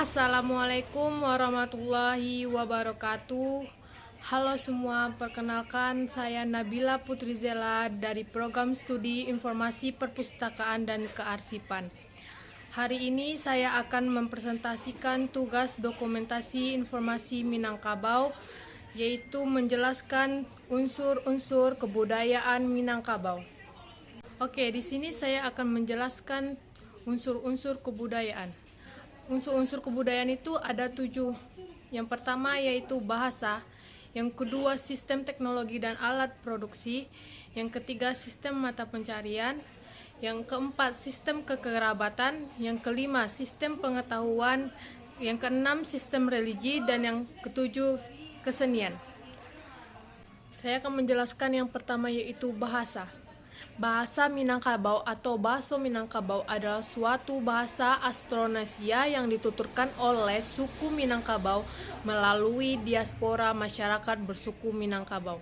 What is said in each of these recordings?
Assalamualaikum warahmatullahi wabarakatuh. Halo semua, perkenalkan saya Nabila Putri Zela dari Program Studi Informasi Perpustakaan dan Kearsipan. Hari ini saya akan mempresentasikan tugas dokumentasi informasi Minangkabau, yaitu menjelaskan unsur-unsur kebudayaan Minangkabau. Oke, di sini saya akan menjelaskan unsur-unsur kebudayaan. Unsur-unsur kebudayaan itu ada 7. Yang pertama yaitu bahasa, yang kedua sistem teknologi dan alat produksi, yang ketiga sistem mata pencarian, yang keempat sistem kekerabatan, yang kelima sistem pengetahuan, yang keenam sistem religi, dan yang ketujuh kesenian. Saya akan menjelaskan yang pertama yaitu bahasa. Bahasa Minangkabau atau Baso Minangkabau adalah suatu bahasa Austronesia yang dituturkan oleh suku Minangkabau melalui diaspora masyarakat bersuku Minangkabau.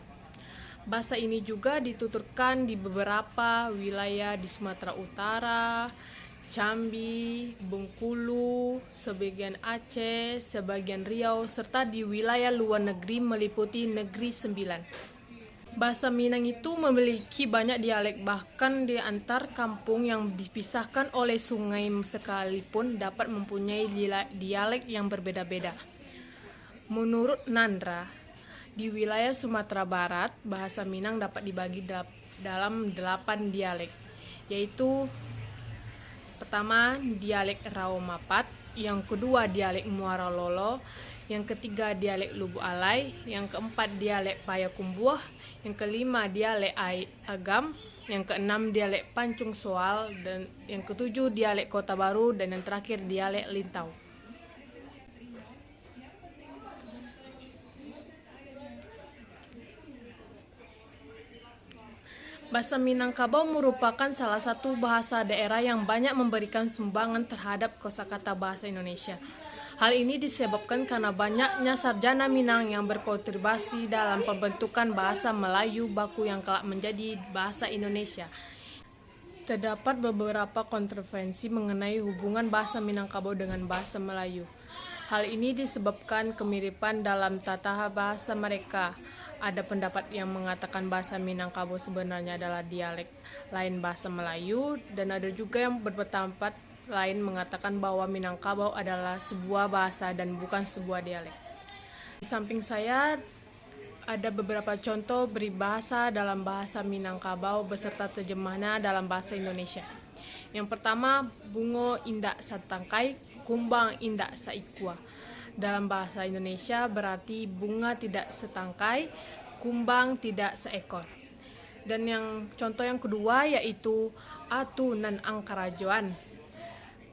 Bahasa ini juga dituturkan di beberapa wilayah di Sumatera Utara, Jambi, Bengkulu, sebagian Aceh, sebagian Riau, serta di wilayah luar negeri meliputi Negeri Sembilan. Bahasa Minang itu memiliki banyak dialek, bahkan di antar kampung yang dipisahkan oleh sungai sekalipun dapat mempunyai dialek yang berbeda-beda. Menurut Nandra, di wilayah Sumatera Barat, bahasa Minang dapat dibagi dalam 8 dialek, yaitu pertama dialek Raomapat, yang kedua dialek Muara Lolo, yang ketiga dialek Lubu Alai, yang keempat dialek Payakumbuh, yang kelima dialek Agam, yang keenam dialek Pancung Soal, dan yang ketujuh dialek Kota Baru, dan yang terakhir dialek Lintau. Bahasa Minangkabau merupakan salah satu bahasa daerah yang banyak memberikan sumbangan terhadap kosakata bahasa Indonesia. Hal ini disebabkan karena banyaknya sarjana Minang yang berkontribusi dalam pembentukan bahasa Melayu baku yang kelak menjadi bahasa Indonesia. Terdapat beberapa kontroversi mengenai hubungan bahasa Minangkabau dengan bahasa Melayu. Hal ini disebabkan kemiripan dalam tata bahasa mereka. Ada pendapat yang mengatakan bahasa Minangkabau sebenarnya adalah dialek lain bahasa Melayu, dan ada juga yang berpendapat lain mengatakan bahwa Minangkabau adalah sebuah bahasa dan bukan sebuah dialek. Di samping saya ada beberapa contoh peribahasa dalam bahasa Minangkabau beserta terjemahnya dalam bahasa Indonesia. Yang pertama, bungo indak satangkai, kumbang indak saikua. Dalam bahasa Indonesia berarti bunga tidak setangkai, kumbang tidak seekor. Dan yang contoh yang kedua yaitu atu nan angkarajoan,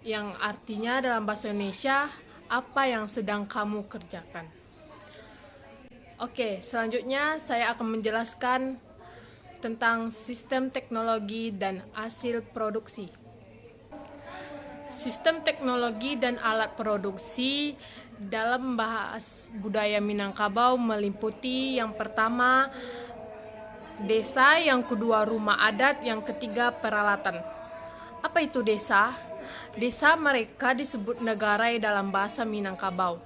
yang artinya dalam bahasa Indonesia apa yang sedang kamu kerjakan. Oke, selanjutnya saya akan menjelaskan tentang sistem teknologi dan hasil produksi. Sistem teknologi dan alat produksi dalam bahasa budaya Minangkabau meliputi yang pertama desa, yang kedua rumah adat, yang ketiga peralatan. Apa itu desa? Desa mereka disebut negarai dalam bahasa Minangkabau.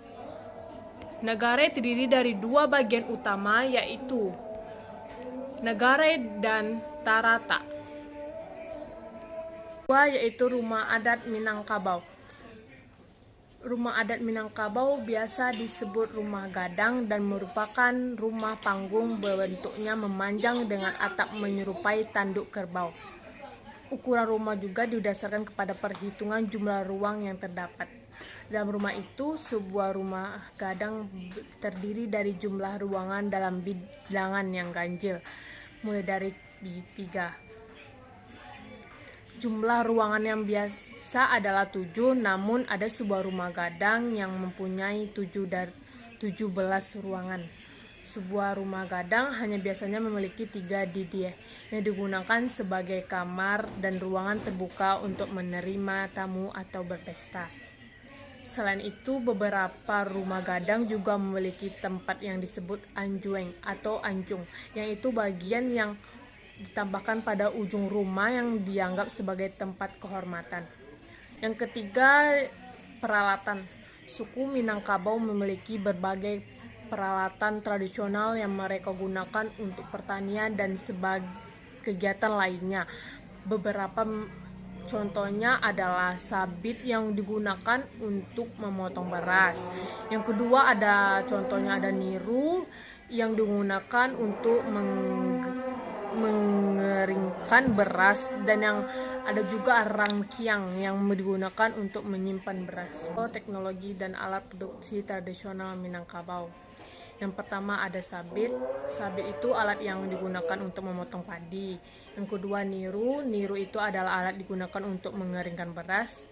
Negarai terdiri dari 2 bagian utama, yaitu negarai dan tarata. Dua yaitu rumah adat Minangkabau. Rumah adat Minangkabau biasa disebut rumah gadang dan merupakan rumah panggung berbentuknya memanjang dengan atap menyerupai tanduk kerbau. Ukuran rumah juga didasarkan kepada perhitungan jumlah ruang yang terdapat. Dalam rumah itu, sebuah rumah gadang terdiri dari jumlah ruangan dalam bilangan yang ganjil, mulai dari 3. Jumlah ruangan yang biasa adalah 7, namun ada sebuah rumah gadang yang mempunyai 17 ruangan. Sebuah rumah gadang hanya biasanya memiliki 3 didier yang digunakan sebagai kamar dan ruangan terbuka untuk menerima tamu atau berpesta. Selain itu, beberapa rumah gadang juga memiliki tempat yang disebut anjueng atau anjung, yang itu bagian yang ditambahkan pada ujung rumah yang dianggap sebagai tempat kehormatan. Yang ketiga, peralatan. Suku Minangkabau memiliki berbagai peralatan tradisional yang mereka gunakan untuk pertanian dan sebagai kegiatan lainnya. Beberapa contohnya adalah sabit yang digunakan untuk memotong beras. Yang kedua contohnya ada niru yang digunakan untuk mengeringkan beras, dan yang ada juga rangkiang yang digunakan untuk menyimpan beras. Teknologi dan alat produksi tradisional Minangkabau. Yang pertama ada sabit. Sabit itu alat yang digunakan untuk memotong padi. Yang kedua niru. Niru itu adalah alat digunakan untuk mengeringkan beras.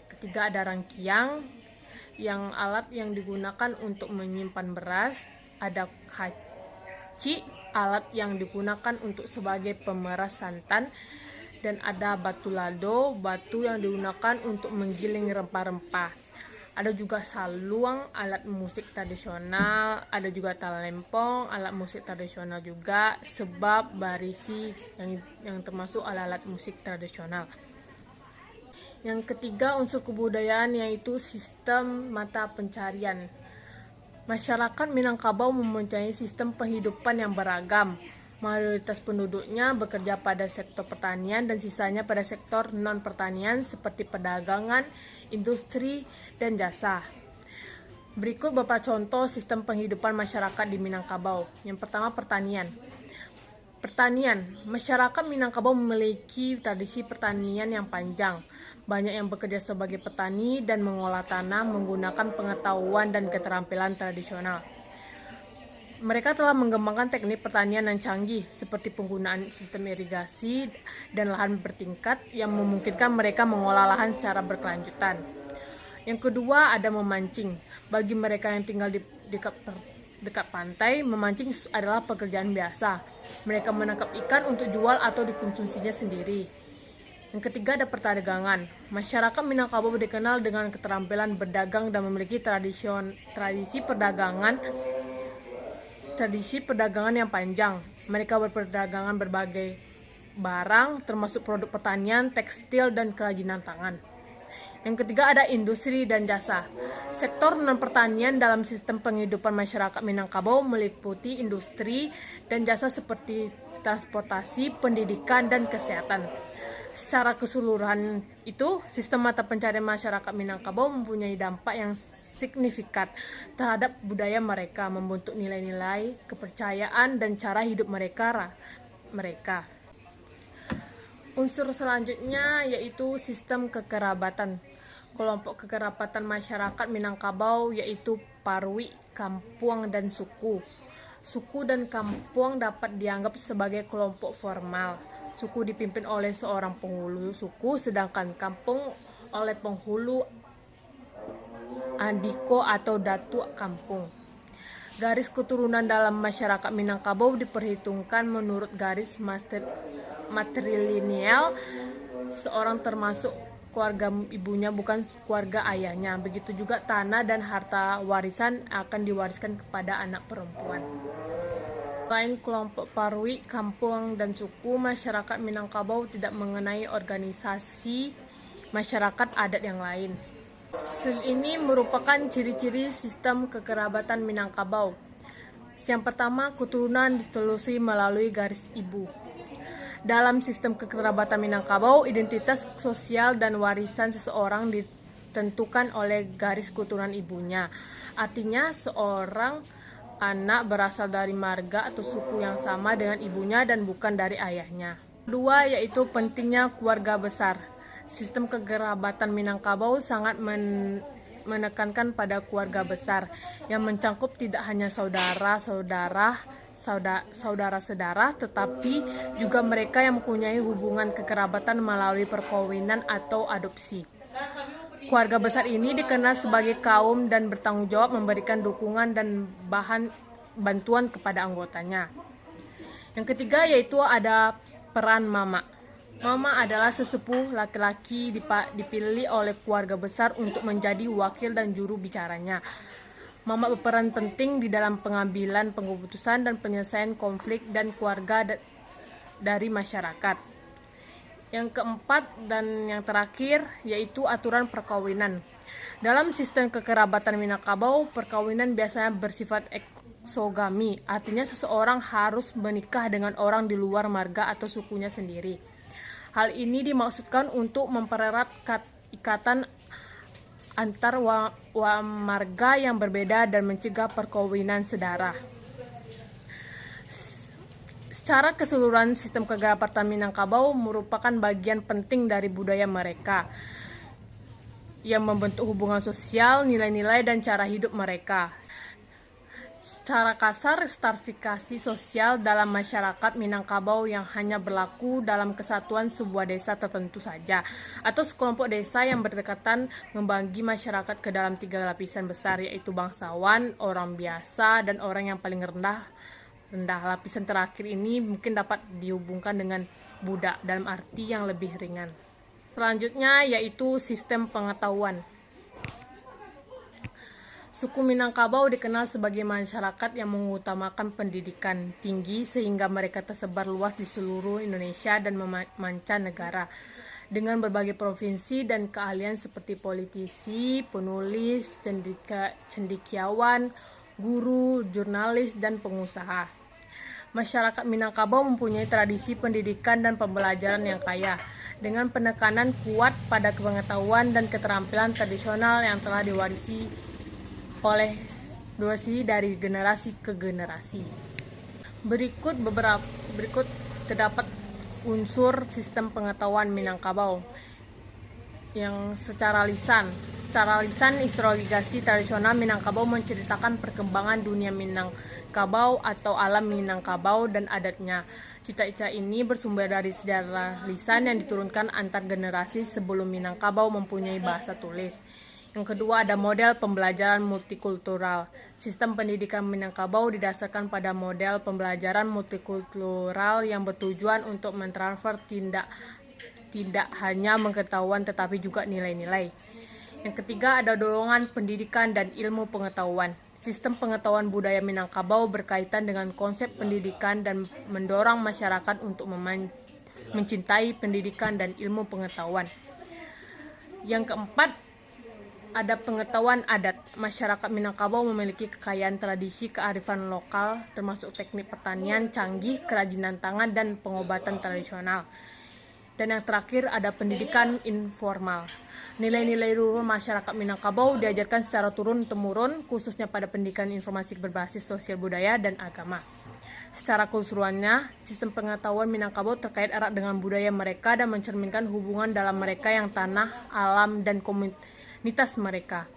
Ketiga ada rangkiang, yang alat yang digunakan untuk menyimpan beras. Ada kaci, alat yang digunakan untuk sebagai pemeras santan. Dan ada batu lado, batu yang digunakan untuk menggiling rempah-rempah. Ada juga saluang, alat musik tradisional. Ada juga talempong, alat musik tradisional juga. Sebab barisi yang termasuk alat musik tradisional. Yang ketiga unsur kebudayaan, yaitu sistem mata pencarian. Masyarakat Minangkabau mempunyai sistem penghidupan yang beragam. Mayoritas penduduknya bekerja pada sektor pertanian dan sisanya pada sektor non-pertanian seperti perdagangan, industri, dan jasa. Berikut beberapa contoh sistem penghidupan masyarakat di Minangkabau. Yang pertama pertanian. Masyarakat Minangkabau memiliki tradisi pertanian yang panjang. Banyak yang bekerja sebagai petani dan mengolah tanah menggunakan pengetahuan dan keterampilan tradisional. Mereka telah mengembangkan teknik pertanian yang canggih seperti penggunaan sistem irigasi dan lahan bertingkat yang memungkinkan mereka mengolah lahan secara berkelanjutan. Yang kedua ada memancing. Bagi mereka yang tinggal di dekat pantai, memancing adalah pekerjaan biasa. Mereka menangkap ikan untuk jual atau dikonsumsinya sendiri. Yang ketiga ada perdagangan. Masyarakat Minangkabau dikenal dengan keterampilan berdagang dan memiliki tradisi perdagangan yang panjang. Mereka berperdagangan berbagai barang, termasuk produk pertanian, tekstil, dan kerajinan tangan. Yang ketiga ada industri dan jasa. Sektor non-pertanian dalam sistem penghidupan masyarakat Minangkabau meliputi industri dan jasa seperti transportasi, pendidikan, dan kesehatan. Secara keseluruhan itu, sistem mata pencarian masyarakat Minangkabau mempunyai dampak yang signifikan terhadap budaya mereka, membentuk nilai-nilai, kepercayaan, dan cara hidup mereka. Unsur selanjutnya yaitu sistem kekerabatan. Kelompok kekerabatan masyarakat Minangkabau yaitu Parwi, Kampuang, dan Suku. Suku dan Kampuang dapat dianggap sebagai kelompok formal. Suku dipimpin oleh seorang penghulu suku, sedangkan kampung oleh penghulu andiko atau datuk kampung. Garis keturunan dalam masyarakat Minangkabau diperhitungkan menurut garis matrilineal. Seorang termasuk keluarga ibunya, bukan keluarga ayahnya. Begitu juga tanah dan harta warisan akan diwariskan kepada anak perempuan. Selain kelompok Parwi, Kampuang, dan Suku, masyarakat Minangkabau tidak mengenai organisasi masyarakat adat yang lain. Ini merupakan ciri-ciri sistem kekerabatan Minangkabau. Yang pertama, keturunan ditelusuri melalui garis ibu. Dalam sistem kekerabatan Minangkabau, identitas sosial dan warisan seseorang ditentukan oleh garis keturunan ibunya. Artinya, seorang anak berasal dari marga atau suku yang sama dengan ibunya dan bukan dari ayahnya. Kedua, yaitu pentingnya keluarga besar. Sistem kekerabatan Minangkabau sangat menekankan pada keluarga besar yang mencakup tidak hanya saudara-saudara, tetapi juga mereka yang mempunyai hubungan kekerabatan melalui perkawinan atau adopsi. Keluarga besar ini dikenal sebagai kaum dan bertanggung jawab memberikan dukungan dan bantuan kepada anggotanya. Yang ketiga yaitu ada peran mama. Mama adalah sesepuh laki-laki dipilih oleh keluarga besar untuk menjadi wakil dan juru bicaranya. Mama berperan penting di dalam pengambilan keputusan dan penyelesaian konflik dan keluarga dari masyarakat. Yang keempat dan yang terakhir yaitu aturan perkawinan. Dalam sistem kekerabatan Minangkabau, perkawinan biasanya bersifat eksogami, artinya seseorang harus menikah dengan orang di luar marga atau sukunya sendiri. Hal ini dimaksudkan untuk mempererat ikatan antar marga yang berbeda dan mencegah perkawinan sedara. Secara keseluruhan, sistem kekerabatan Minangkabau merupakan bagian penting dari budaya mereka yang membentuk hubungan sosial, nilai-nilai, dan cara hidup mereka. Secara kasar, stratifikasi sosial dalam masyarakat Minangkabau yang hanya berlaku dalam kesatuan sebuah desa tertentu saja, atau sekelompok desa yang berdekatan membagi masyarakat ke dalam 3 lapisan besar, yaitu bangsawan, orang biasa, dan orang yang paling rendah. Lapisan terakhir ini mungkin dapat dihubungkan dengan budak dalam arti yang lebih ringan. Selanjutnya yaitu sistem pengetahuan. Suku Minangkabau dikenal sebagai masyarakat yang mengutamakan pendidikan tinggi sehingga mereka tersebar luas di seluruh Indonesia dan mancanegara dengan berbagai provinsi dan keahlian seperti politisi, penulis, cendekiawan, guru, jurnalis, dan pengusaha. Masyarakat Minangkabau mempunyai tradisi pendidikan dan pembelajaran yang kaya, dengan penekanan kuat pada pengetahuan dan keterampilan tradisional yang telah diwarisi dari generasi ke generasi. Berikut terdapat unsur sistem pengetahuan Minangkabau yang secara lisan. Secara lisan, historiografi tradisional Minangkabau menceritakan perkembangan dunia Minangkabau atau alam Minangkabau dan adatnya. Cerita-cerita ini bersumber dari sejarah lisan yang diturunkan antar generasi sebelum Minangkabau mempunyai bahasa tulis. Yang kedua, ada model pembelajaran multikultural. Sistem pendidikan Minangkabau didasarkan pada model pembelajaran multikultural yang bertujuan untuk mentransfer tidak hanya pengetahuan tetapi juga nilai-nilai. Yang ketiga, ada dorongan pendidikan dan ilmu pengetahuan. Sistem pengetahuan budaya Minangkabau berkaitan dengan konsep pendidikan dan mendorong masyarakat untuk mencintai pendidikan dan ilmu pengetahuan. Yang keempat, ada pengetahuan adat. Masyarakat Minangkabau memiliki kekayaan tradisi kearifan lokal, termasuk teknik pertanian canggih, kerajinan tangan, dan pengobatan tradisional. Dan yang terakhir, ada pendidikan informal. Nilai-nilai luhur masyarakat Minangkabau diajarkan secara turun-temurun, khususnya pada pendidikan informasi berbasis sosial budaya dan agama. Secara keseluruhannya, sistem pengetahuan Minangkabau terkait erat dengan budaya mereka dan mencerminkan hubungan dalam mereka yang tanah, alam, dan komunitas mereka.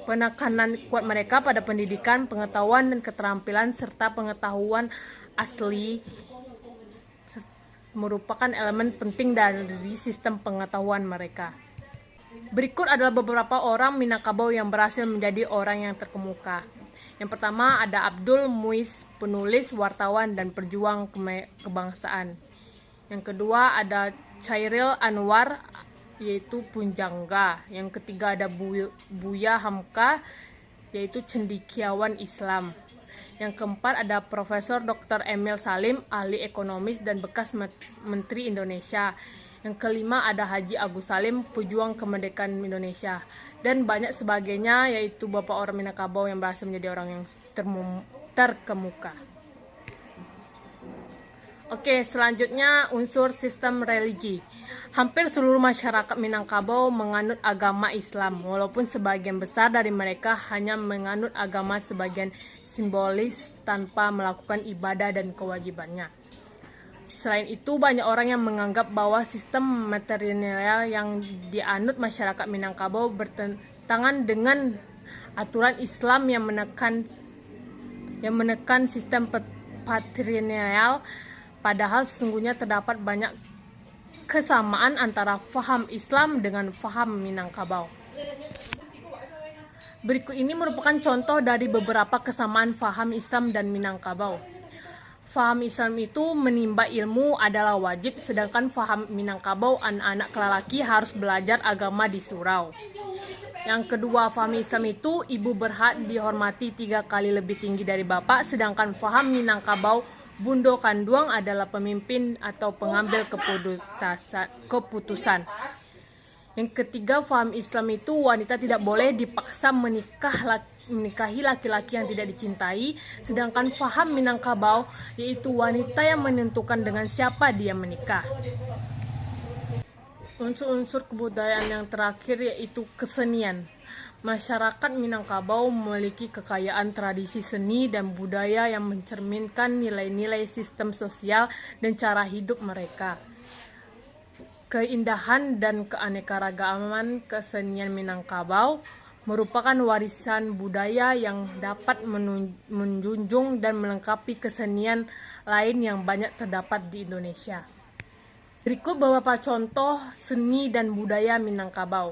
Penekanan kuat mereka pada pendidikan, pengetahuan, dan keterampilan serta pengetahuan asli merupakan elemen penting dari sistem pengetahuan mereka. Berikut adalah beberapa orang Minangkabau yang berhasil menjadi orang yang terkemuka. Yang pertama ada Abdul Muiz, penulis, wartawan, dan pejuang kebangsaan. Yang kedua ada Chairil Anwar, yaitu punjangga. Yang ketiga ada Buya Hamka, yaitu cendekiawan Islam. Yang keempat ada Profesor Dr. Emil Salim, ahli ekonomis dan bekas Menteri Indonesia. Yang kelima ada Haji Agus Salim, pejuang kemerdekaan Indonesia. Dan banyak sebagainya, yaitu beberapa orang Minangkabau yang berhasil menjadi orang yang terkemuka. Oke, selanjutnya unsur sistem religi. Hampir seluruh masyarakat Minangkabau menganut agama Islam, walaupun sebagian besar dari mereka hanya menganut agama sebagian simbolis tanpa melakukan ibadah dan kewajibannya. Selain itu, banyak orang yang menganggap bahwa sistem matrilineal yang dianut masyarakat Minangkabau bertentangan dengan aturan Islam yang menekan sistem patrilineal, padahal sesungguhnya terdapat banyak kesamaan antara faham Islam dengan faham Minangkabau. Berikut ini merupakan contoh dari beberapa kesamaan faham Islam dan Minangkabau. Faham Islam itu menimba ilmu adalah wajib, sedangkan faham Minangkabau anak-anak lelaki harus belajar agama di surau. Yang kedua, faham Islam itu ibu berhak dihormati 3 kali lebih tinggi dari bapak, sedangkan faham Minangkabau bundo kanduang adalah pemimpin atau pengambil keputusan. Yang ketiga, faham Islam itu wanita tidak boleh dipaksa menikahi laki-laki yang tidak dicintai, sedangkan faham Minangkabau yaitu wanita yang menentukan dengan siapa dia menikah. Unsur-unsur kebudayaan yang terakhir yaitu kesenian. Masyarakat Minangkabau memiliki kekayaan tradisi seni dan budaya yang mencerminkan nilai-nilai sistem sosial dan cara hidup mereka. Keindahan dan keanekaragaman kesenian Minangkabau merupakan warisan budaya yang dapat menjunjung dan melengkapi kesenian lain yang banyak terdapat di Indonesia. Berikut beberapa contoh seni dan budaya Minangkabau.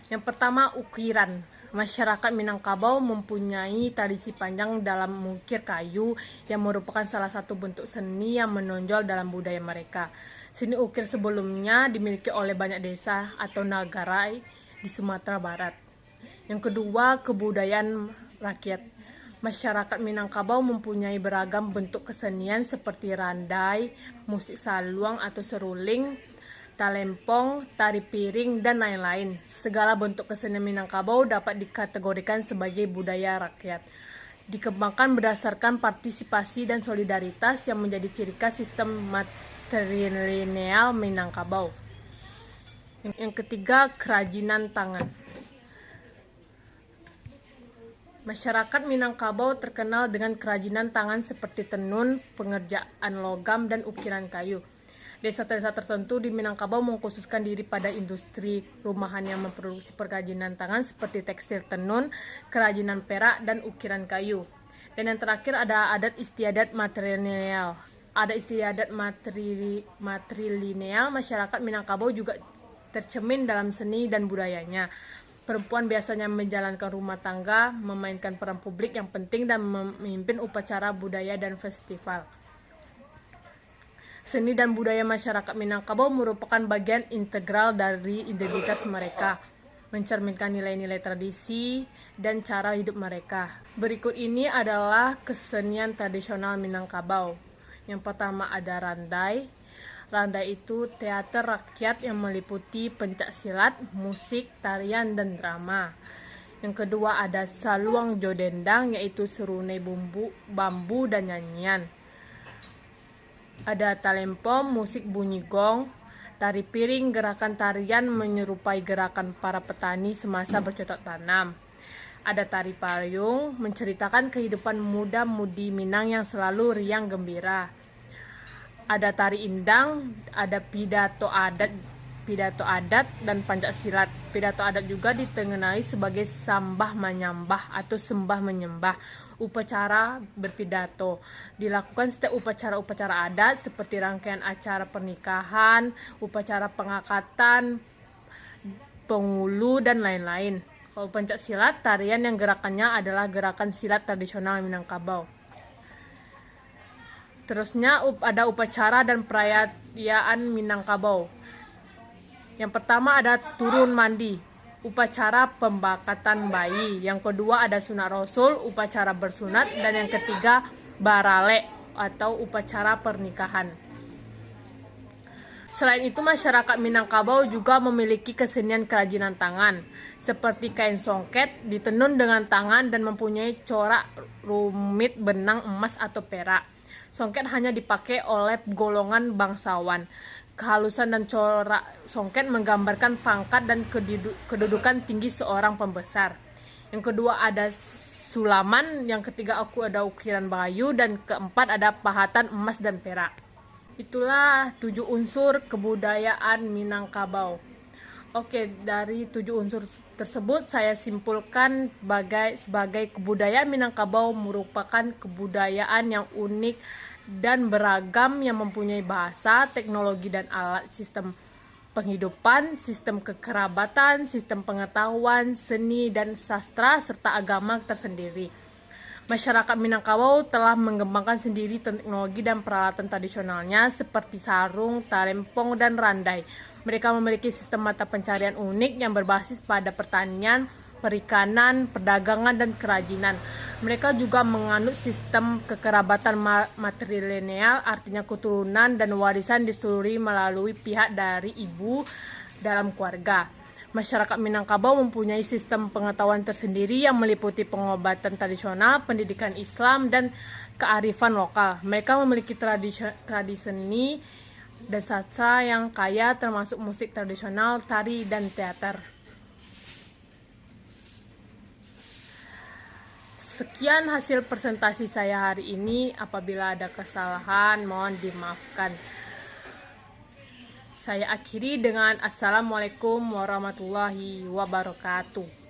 Yang pertama, ukiran. Masyarakat Minangkabau mempunyai tradisi panjang dalam mengukir kayu yang merupakan salah satu bentuk seni yang menonjol dalam budaya mereka. Seni ukir sebelumnya dimiliki oleh banyak desa atau nagara di Sumatera Barat. Yang kedua, kebudayaan rakyat. Masyarakat Minangkabau mempunyai beragam bentuk kesenian seperti randai, musik saluang atau seruling, talempong, tari piring, dan lain-lain. Segala bentuk kesenian Minangkabau dapat dikategorikan sebagai budaya rakyat. Dikembangkan berdasarkan partisipasi dan solidaritas yang menjadi ciri khas sistem matrilineal Minangkabau. Yang ketiga, kerajinan tangan. Masyarakat Minangkabau terkenal dengan kerajinan tangan seperti tenun, pengerjaan logam, dan ukiran kayu. Desa-desa tertentu di Minangkabau mengkhususkan diri pada industri rumahan yang memproduksi kerajinan tangan seperti tekstil tenun, kerajinan perak, dan ukiran kayu. Dan yang terakhir ada adat istiadat matrilineal. Ada istiadat matrilineal, masyarakat Minangkabau juga tercermin dalam seni dan budayanya. Perempuan biasanya menjalankan rumah tangga, memainkan peran publik yang penting, dan memimpin upacara budaya dan festival. Seni dan budaya masyarakat Minangkabau merupakan bagian integral dari identitas mereka, mencerminkan nilai-nilai tradisi dan cara hidup mereka. Berikut ini adalah kesenian tradisional Minangkabau. Yang pertama ada randai. Randai itu teater rakyat yang meliputi pencak silat, musik, tarian, dan drama. Yang kedua ada saluang jodendang, yaitu serunai bambu dan nyanyian. Ada talempong, musik bunyi gong. Tari piring, gerakan tarian menyerupai gerakan para petani semasa bercocok tanam. Ada tari payung, menceritakan kehidupan muda-mudi Minang yang selalu riang gembira. Ada tari indang, ada pidato adat dan pancak silat. Pidato adat juga ditengenai sebagai sambah menyambah atau sembah menyembah. Upacara berpidato dilakukan setiap upacara-upacara adat seperti rangkaian acara pernikahan, upacara pengangkatan, pengulu, dan lain-lain. Kalau pencak silat, tarian yang gerakannya adalah gerakan silat tradisional Minangkabau. Terusnya ada upacara dan perayaan Minangkabau. Yang pertama ada turun mandi, upacara pembakatan bayi. Yang kedua ada sunat rasul, upacara bersunat. Dan yang ketiga barale atau upacara pernikahan. Selain itu, masyarakat Minangkabau juga memiliki kesenian kerajinan tangan, seperti kain songket ditenun dengan tangan dan mempunyai corak rumit benang emas atau perak. Songket hanya dipakai oleh golongan bangsawan. Kehalusan dan corak songket menggambarkan pangkat dan kedudukan tinggi seorang pembesar. Yang kedua ada sulaman, yang ketiga ada ukiran kayu, dan keempat ada pahatan emas dan perak. Itulah 7 unsur kebudayaan Minangkabau. Oke, dari 7 unsur tersebut saya simpulkan sebagai kebudayaan Minangkabau merupakan kebudayaan yang unik dan beragam yang mempunyai bahasa, teknologi, dan alat sistem penghidupan, sistem kekerabatan, sistem pengetahuan, seni, dan sastra, serta agama tersendiri. Masyarakat Minangkabau telah mengembangkan sendiri teknologi dan peralatan tradisionalnya seperti sarung, talempong, dan randai. Mereka memiliki sistem mata pencarian unik yang berbasis pada pertanian, perikanan, perdagangan, dan kerajinan. Mereka juga menganut sistem kekerabatan matrilineal, artinya keturunan dan warisan disusuri melalui pihak dari ibu dalam keluarga. Masyarakat Minangkabau mempunyai sistem pengetahuan tersendiri yang meliputi pengobatan tradisional, pendidikan Islam, dan kearifan lokal. Mereka memiliki tradisi seni dan sastra yang kaya, termasuk musik tradisional, tari, dan teater. Sekian hasil presentasi saya hari ini. Apabila ada kesalahan, mohon dimaafkan. Saya akhiri dengan Assalamualaikum warahmatullahi wabarakatuh.